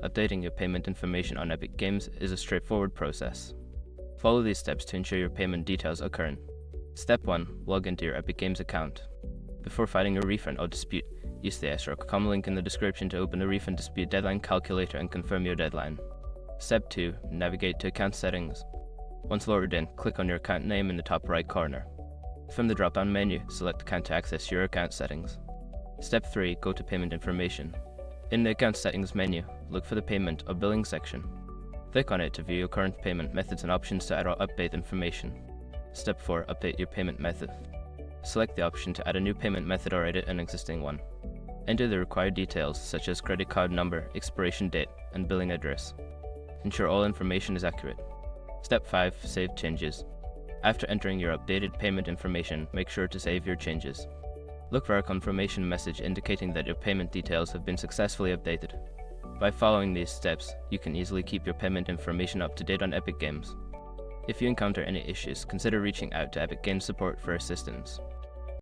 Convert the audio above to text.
Updating your payment information on Epic Games is a straightforward process. Follow these steps to ensure your payment details are current. Step 1. Log into your Epic Games account. Before filing a refund or dispute, use the s.com link in the description to open a refund dispute deadline calculator and confirm your deadline. Step 2. Navigate to account settings. Once loaded in, click on your account name in the top right corner. From the drop-down menu, select Account to access your account settings. Step 3. Go to Payment Information. In the Account Settings menu, look for the Payment or Billing section. Click on it to view your current payment methods and options to add or update information. Step 4. Update your payment method. Select the option to add a new payment method or edit an existing one. Enter the required details such as credit card number, expiration date, and billing address. Ensure all information is accurate. Step 5. Save changes. After entering your updated payment information, make sure to save your changes. Look for a confirmation message indicating that your payment details have been successfully updated. By following these steps, you can easily keep your payment information up to date on Epic Games. If you encounter any issues, consider reaching out to Epic Games support for assistance.